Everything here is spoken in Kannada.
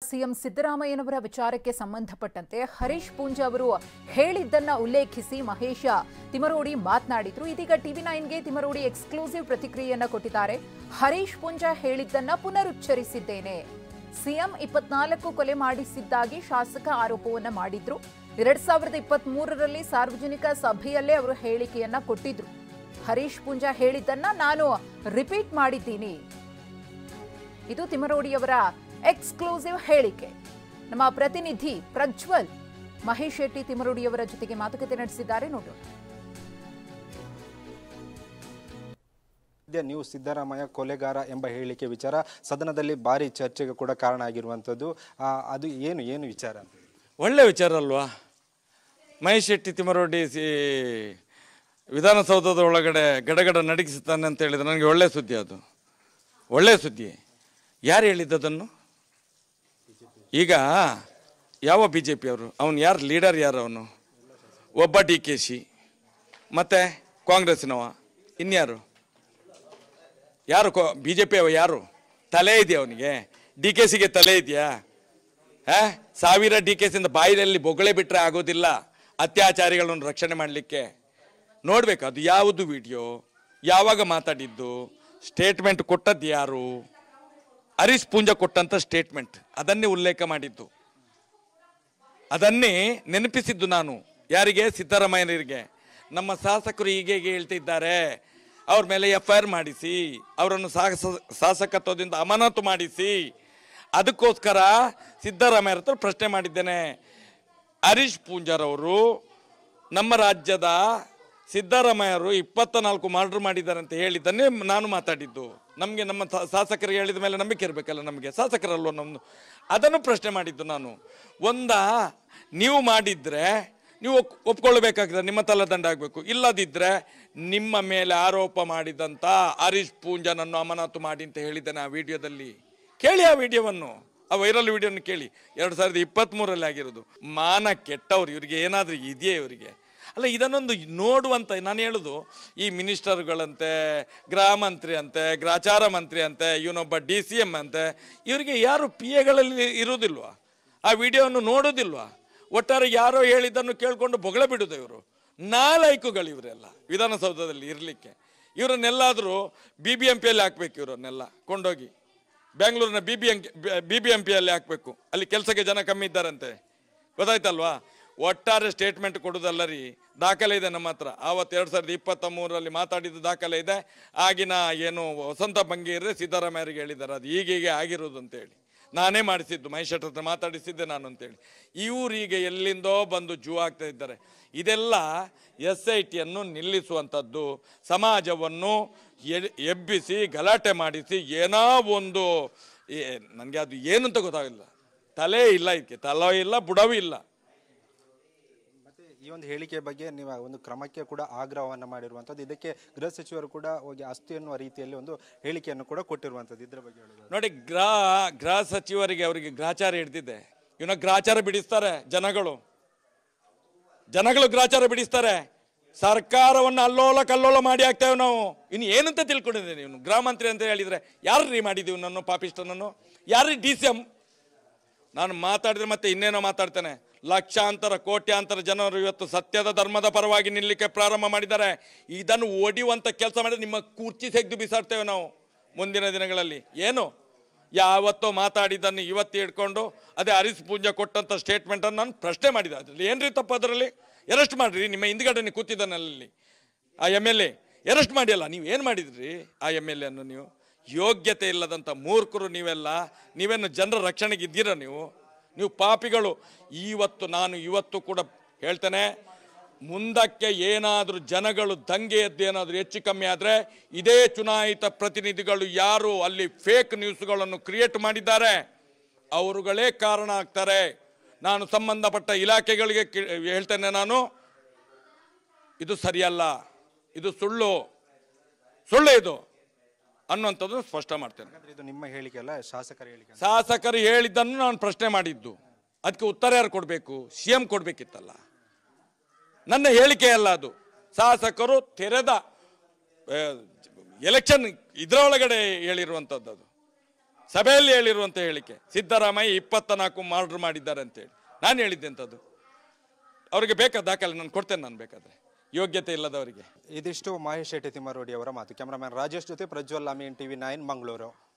ಸಿಎಂ ಸಿದ್ದರಾಮಯ್ಯನವರ ವಿಚಾರಕ್ಕೆ ಸಂಬಂಧಪಟ್ಟಂತೆ ಹರೀಶ್ ಪೂಂಜಾ ಅವರು ಹೇಳಿದ್ದನ್ನ ಉಲ್ಲೇಖಿಸಿ ಮಹೇಶ ತಿಮರೋಡಿ ಮಾತನಾಡಿದ್ರು. ಇದೀಗ ಟಿವಿ9ಗೆ ತಿಮರೋಡಿ ಎಕ್ಸ್ಕ್ಲೂಸಿವ್ ಪ್ರತಿಕ್ರಿಯೆಯನ್ನ ಕೊಟ್ಟಿದ್ದಾರೆ. ಹರೀಶ್ ಪೂಂಜಾ ಹೇಳಿದ್ದನ್ನ ಪುನರುಚ್ಚರಿಸಿದ್ದೇನೆ. ಸಿಎಂ 24 ಕೊಲೆ ಮಾಡಿಸಿದ್ದಾಗಿ ಶಾಸಕ ಆರೋಪವನ್ನ ಮಾಡಿದ್ರು. 2023ರಲ್ಲಿ ಸಾರ್ವಜನಿಕ ಸಭೆಯಲ್ಲೇ ಅವರು ಹೇಳಿಕೆಯನ್ನ ಕೊಟ್ಟಿದ್ರು. ಹರೀಶ್ ಪೂಂಜಾ ಹೇಳಿದ್ದನ್ನ ನಾನು ರಿಪೀಟ್ ಮಾಡಿದ್ದೀನಿ. ಇದು ತಿಮರೋಡಿಯವರ ಎಕ್ಸ್ಕ್ಲೂಸಿವ್ ಹೇಳಿಕೆ. ನಮ್ಮ ಪ್ರತಿನಿಧಿ ಪ್ರಜ್ವಲ್ ಮಹೇಶ್ ಶೆಟ್ಟಿ ತಿಮರೋಡಿಯವರ ಜೊತೆಗೆ ಮಾತುಕತೆ ನಡೆಸಿದ್ದಾರೆ. ನೋಡೋಣ. ನೀವು ಸಿದ್ದರಾಮಯ್ಯ ಕೊಲೆಗಾರ ಎಂಬ ಹೇಳಿಕೆ ವಿಚಾರ ಸದನದಲ್ಲಿ ಭಾರಿ ಚರ್ಚೆಗೆ ಕೂಡ ಕಾರಣ ಆಗಿರುವಂಥದ್ದು. ಅದು ಏನು ವಿಚಾರ? ಒಳ್ಳೆ ವಿಚಾರ ಅಲ್ವಾ? ಮಹೇಶ್ ಶೆಟ್ಟಿ ತಿಮರೋಡಿ ವಿಧಾನಸೌಧದ ಒಳಗಡೆ ಗಡಗಡ ನಡಗಿಸುತ್ತಾನೆ ಅಂತ ಹೇಳಿದ್ರೆ ನನಗೆ ಒಳ್ಳೆ ಸುದ್ದಿ. ಅದು ಒಳ್ಳೆ ಸುದ್ದಿ. ಯಾರು ಹೇಳಿದ್ದದನ್ನು? ಈಗ ಯಾವ ಬಿ ಜೆ ಪಿಯವರು? ಅವನು ಯಾರು ಲೀಡರ್? ಯಾರು ಅವನು? ಒಬ್ಬ DKC, ಮತ್ತು ಕಾಂಗ್ರೆಸ್ಸಿನವ, ಇನ್ಯಾರು? ಯಾರು ಬಿ ಜೆ ಪಿ? ಯಾರು? ತಲೆ ಇದೆಯಾ ಅವನಿಗೆ? DKCಗೆ ತಲೆ ಇದೆಯಾ? 1000 DKCಯಿಂದ ಬಾಯಿನಲ್ಲಿ ಬೊಗಳೆ ಬಿಟ್ಟರೆ ಆಗೋದಿಲ್ಲ ಅತ್ಯಾಚಾರಿಗಳನ್ನು ರಕ್ಷಣೆ ಮಾಡಲಿಕ್ಕೆ. ನೋಡಬೇಕು ಅದು ಯಾವುದು ವಿಡಿಯೋ, ಯಾವಾಗ ಮಾತಾಡಿದ್ದು, ಸ್ಟೇಟ್ಮೆಂಟ್ ಕೊಟ್ಟದ್ದು ಯಾರು? ಹರೀಶ್ ಪೂಂಜಾ ಕೊಟ್ಟಂತ ಸ್ಟೇಟ್ಮೆಂಟ್, ಅದನ್ನೇ ಉಲ್ಲೇಖ ಮಾಡಿದ್ದು, ಅದನ್ನೇ ನೆನಪಿಸಿದ್ದು ನಾನು. ಯಾರಿಗೆ? ಸಿದ್ದರಾಮಯ್ಯರಿಗೆ. ನಮ್ಮ ಶಾಸಕರು ಹೀಗೆ ಹೇಳ್ತಿದ್ದಾರೆ, ಅವ್ರ ಮೇಲೆ FIR ಮಾಡಿಸಿ, ಅವರನ್ನು ಶಾಸಕತ್ವದಿಂದ ಅಮಾನತು ಮಾಡಿಸಿ. ಅದಕ್ಕೋಸ್ಕರ ಸಿದ್ದರಾಮಯ್ಯ ಹತ್ರ ಪ್ರಶ್ನೆ ಮಾಡಿದ್ದೇನೆ. ಹರೀಶ್ ಪೂಂಜಾರವರು ನಮ್ಮ ರಾಜ್ಯದ ಸಿದ್ದರಾಮಯ್ಯರು 24 ಮರ್ಡರ್ ಮಾಡಿದ್ದಾರೆ ಅಂತ ಹೇಳಿದ್ದನ್ನೇ ನಾನು ಮಾತಾಡಿದ್ದು. ನಮಗೆ ನಮ್ಮ ಶಾಸಕರಿಗೆ ಹೇಳಿದ ಮೇಲೆ ನಂಬಿಕೆ ಇರಬೇಕಲ್ಲ, ನಮಗೆ ಶಾಸಕರಲ್ವ ನಮ್ಮದು. ಅದನ್ನು ಪ್ರಶ್ನೆ ಮಾಡಿದ್ದು ನಾನು. ನೀವು ಮಾಡಿದರೆ ನೀವು ಒಪ್ಕೊಳ್ಬೇಕಾಗ್ತದೆ, ನಿಮ್ಮ ತಲೆದಂಡ ಆಗಬೇಕು. ಇಲ್ಲದಿದ್ದರೆ ನಿಮ್ಮ ಮೇಲೆ ಆರೋಪ ಮಾಡಿದಂಥ ಹರೀಶ್ ಪೂಂಜಾನನ್ನು ಅಮಾನತು ಮಾಡಿ ಅಂತ ಹೇಳಿದ್ದೇನೆ ಆ ವಿಡಿಯೋದಲ್ಲಿ. ಕೇಳಿ ಆ ವಿಡಿಯೋವನ್ನು, ಆ ವೈರಲ್ ವಿಡಿಯೋವನ್ನು ಕೇಳಿ. 2023ರಲ್ಲಿ ಆಗಿರೋದು. ಮಾನ ಕೆಟ್ಟವ್ರು ಇವರಿಗೆ. ಏನಾದರೂ ಇದೆಯೇ ಇವರಿಗೆ? ಅಲ್ಲ, ಇದನ್ನೊಂದು ನೋಡುವಂತ. ನಾನು ಹೇಳುದು, ಈ ಮಿನಿಸ್ಟರ್ಗಳಂತೆ, ಗೃಹ ಮಂತ್ರಿ ಅಂತೆ, ಗ್ರಾಚಾರ ಮಂತ್ರಿ ಅಂತೆ, ಇವನೊಬ್ಬ DCM ಅಂತೆ, ಇವರಿಗೆ ಯಾರು PAಗಳಲ್ಲಿ ಇರುವುದಿಲ್ವಾ? ಆ ವಿಡಿಯೋವನ್ನು ನೋಡೋದಿಲ್ವಾ? ಒಟ್ಟಾರೆ ಯಾರೋ ಹೇಳಿದ್ದನ್ನು ಕೇಳಿಕೊಂಡು ಬೊಗಳೆ ಬಿಡುದು ಇವರು. ನಾಲಾಯಕುಗಳು ಇವರೆಲ್ಲ ವಿಧಾನಸೌಧದಲ್ಲಿ ಇರಲಿಕ್ಕೆ. ಇವರನ್ನೆಲ್ಲಾದರೂ BBMPಯಲ್ಲಿ ಹಾಕ್ಬೇಕು. ಇವರನ್ನೆಲ್ಲ ಕೊಂಡೋಗಿ ಬೆಂಗಳೂರಿನ BBMPಯಲ್ಲಿ ಹಾಕಬೇಕು. ಅಲ್ಲಿ ಕೆಲಸಕ್ಕೆ ಜನ ಕಮ್ಮಿ ಇದ್ದಾರಂತೆ, ಗೊತ್ತಾಯ್ತಲ್ವಾ? ಒಟ್ಟಾರೆ ಸ್ಟೇಟ್ಮೆಂಟ್ ಕೊಡೋದಲ್ಲ ರೀ, ದಾಖಲೆ ಇದೆ ನಮ್ಮ ಹತ್ರ. ಆವತ್ತು 2023ರಲ್ಲಿ ಮಾತಾಡಿದ ದಾಖಲೆ ಇದೆ. ಆಗಿನ ಏನು ವಸಂತ ಬಂಗೇರಿ ಸಿದ್ದರಾಮಯ್ಯರಿಗೆ ಹೇಳಿದ್ದಾರೆ, ಅದು ಹೀಗೆ ಆಗಿರೋದು ಅಂತೇಳಿ. ನಾನೇ ಮಾಡಿಸಿದ್ದು, ಮಹೇಶ್ ಶೆಟ್ಟಿ ಹತ್ರ ಮಾತಾಡಿಸಿದ್ದೆ ನಾನು ಅಂತೇಳಿ. ಇವರಿಗೆ ಎಲ್ಲಿಂದೋ ಬಂದು ಜೂ ಆಗ್ತಾ ಇದ್ದಾರೆ. ಇದೆಲ್ಲ SITಯನ್ನು ನಿಲ್ಲಿಸುವಂಥದ್ದು, ಸಮಾಜವನ್ನು ಎಬ್ಬಿಸಿ ಗಲಾಟೆ ಮಾಡಿಸಿ ಏನೋ ಒಂದು, ನನಗೆ ಅದು ಏನು ಅಂತ ಗೊತ್ತಾಗಿಲ್ಲ. ತಲೆ ಇಲ್ಲ ಇದಕ್ಕೆ, ತಲೆ ಇಲ್ಲ, ಬುಡವೂ ಇಲ್ಲ. ಈ ಒಂದು ಹೇಳಿಕೆ ಬಗ್ಗೆ ನೀವು ಒಂದು ಕ್ರಮಕ್ಕೆ ಕೂಡ ಆಗ್ರಹವನ್ನು ಮಾಡಿರುವಂಥದ್ದು. ಇದಕ್ಕೆ ಗೃಹ ಸಚಿವರು ಕೂಡ ಹೋಗಿ ಅಸ್ತಿ ಎನ್ನುವ ರೀತಿಯಲ್ಲಿ ಒಂದು ಹೇಳಿಕೆಯನ್ನು ಕೂಡ ಕೊಟ್ಟಿರುವಂಥದ್ದು. ಇದರ ಬಗ್ಗೆ ಹೇಳೋದು ನೋಡಿ, ಗೃಹ ಸಚಿವರಿಗೆ ಅವರಿಗೆ ಗ್ರಾಚಾರ ಹಿಡ್ದಿದೆ. ಇವನ ಗ್ರಾಚಾರ ಬಿಡಿಸ್ತಾರೆ ಜನಗಳು ಗ್ರಾಚಾರ ಬಿಡಿಸ್ತಾರೆ. ಸರ್ಕಾರವನ್ನು ಅಲ್ಲೋಲ ಕಲ್ಲೋಲ ಮಾಡಿ ಆಗ್ತೇವೆ ನಾವು. ಇನ್ನು ಏನಂತ ತಿಳ್ಕೊಂಡಿದ್ದೇನೆ? ಇವನು ಗೃಹ ಮಂತ್ರಿ ಅಂತ ಹೇಳಿದರೆ ಯಾರ್ರೀ ಮಾಡಿದ್ದೀವಿ ನನ್ನ ಪಾಪಿಷ್ಟನನ್ನು? ಯಾರ್ರೀ DCM? ನಾನು ಮಾತಾಡಿದ್ರೆ ಮತ್ತೆ ಇನ್ನೇನೋ ಮಾತಾಡ್ತೇನೆ. ಲಕ್ಷಾಂತರ ಕೋಟ್ಯಾಂತರ ಜನರು ಇವತ್ತು ಸತ್ಯದ ಧರ್ಮದ ಪರವಾಗಿ ನಿಲ್ಲಲಿಕ್ಕೆ ಪ್ರಾರಂಭ ಮಾಡಿದ್ದಾರೆ. ಇದನ್ನು ಒಡೆಯುವಂಥ ಕೆಲಸ ಮಾಡಿದ್ರೆ ನಿಮ್ಮ ಕುರ್ಚಿ ತೆಗೆದು ಬಿಸಾಡ್ತೇವೆ ನಾವು ಮುಂದಿನ ದಿನಗಳಲ್ಲಿ. ಏನು ಯಾವತ್ತೋ ಮಾತಾಡಿದ್ದನ್ನು ಇವತ್ತು ಹಿಡ್ಕೊಂಡು ಅದೇ ಹರೀಶ್ ಪೂಂಜಾ ಕೊಟ್ಟಂಥ ಸ್ಟೇಟ್ಮೆಂಟನ್ನು ನಾನು ಪ್ರಶ್ನೆ ಮಾಡಿದೆ. ಅದರಲ್ಲಿ ಏನ್ರಿ ತಪ್ಪು? ಅದರಲ್ಲಿ ಅರೆಸ್ಟ್ ಮಾಡಿರಿ. ನಿಮ್ಮ ಹಿಂದ್ಗಡೆ ಕೂತಿದ್ದಾನಲ್ಲಿ ಆ MLA ಅರೆಸ್ಟ್ ಮಾಡಿಯಲ್ಲ. ನೀವು ಏನು ಮಾಡಿದ್ರಿ ಆ MLA ಅನ್ನು? ನೀವು ಯೋಗ್ಯತೆ ಇಲ್ಲದಂಥ ಮೂರ್ಖರು ನೀವೇನು ಜನರ ರಕ್ಷಣೆಗೆ ಇದ್ದೀರಾ? ನೀವು ಪಾಪಿಗಳು. ನಾನು ಇವತ್ತು ಕೂಡ ಹೇಳ್ತೇನೆ, ಮುಂದಕ್ಕೆ ಏನಾದರೂ ಜನಗಳು ದಂಗೆ ಎದ್ದು ಏನಾದರೂ ಹೆಚ್ಚು ಕಮ್ಮಿ ಆದರೆ ಇದೇ ಚುನಾಯಿತ ಪ್ರತಿನಿಧಿಗಳು ಯಾರು ಅಲ್ಲಿ ಫೇಕ್ ನ್ಯೂಸ್ಗಳನ್ನು ಕ್ರಿಯೇಟ್ ಮಾಡಿದ್ದಾರೆ ಅವರುಗಳೇ ಕಾರಣ ಆಗ್ತಾರೆ. ನಾನು ಸಂಬಂಧಪಟ್ಟ ಇಲಾಖೆಗಳಿಗೆ ಹೇಳ್ತೇನೆ, ನಾನು ಇದು ಸರಿಯಲ್ಲ, ಇದು ಸುಳ್ಳು ಇದು ಅನ್ನುವಂಥದ್ದು ಸ್ಪಷ್ಟ ಮಾಡ್ತೇನೆ. ಇದು ನಿಮ್ಮ ಹೇಳಿಕೆ ಅಲ್ಲ, ಶಾಸಕರ ಹೇಳಿಕೆ. ಶಾಸಕರು ಹೇಳಿದ್ದನ್ನು ನಾನು ಪ್ರಶ್ನೆ ಮಾಡಿದ್ದು, ಅದಕ್ಕೆ ಉತ್ತರ ಯಾರು ಕೊಡಬೇಕು? CM ಕೊಡಬೇಕಿತ್ತಲ್ಲ. ನನ್ನ ಹೇಳಿಕೆ ಅಲ್ಲ ಅದು. ಶಾಸಕರು ತೆರೆದ ಎಲೆಕ್ಷನ್ ಇದರೊಳಗಡೆ ಹೇಳಿರುವಂಥದ್ದು. ಅದು ಸಭೆಯಲ್ಲಿ ಹೇಳಿರುವಂಥ ಹೇಳಿಕೆ. ಸಿದ್ದರಾಮಯ್ಯ 24 ಮರ್ಡರ್ ಮಾಡಿದ್ದಾರೆ ಅಂತೇಳಿ ನಾನು ಹೇಳಿದ್ದೆ ಅಂತದ್ದು. ಅವರಿಗೆ ಬೇಕಾದ ದಾಖಲೆ ನಾನು ಕೊಡ್ತೇನೆ, ನಾನು ಬೇಕಾದರೆ, ಯೋಗ್ಯತೆ ಇಲ್ಲದವರಿಗೆ. ಇದಿಷ್ಟು ಮಹೇಶ್ ಶೆಟ್ಟಿ ತಿಮ್ಮರೋಡಿ ಅವರ ಮಾತು. ಕ್ಯಾಮರಾಮನ್ ರಾಜೇಶ್ ಜೊತೆ ಪ್ರಜ್ವಲ್ ಅಮೀನ್, TV9 ಮಂಗಳೂರು.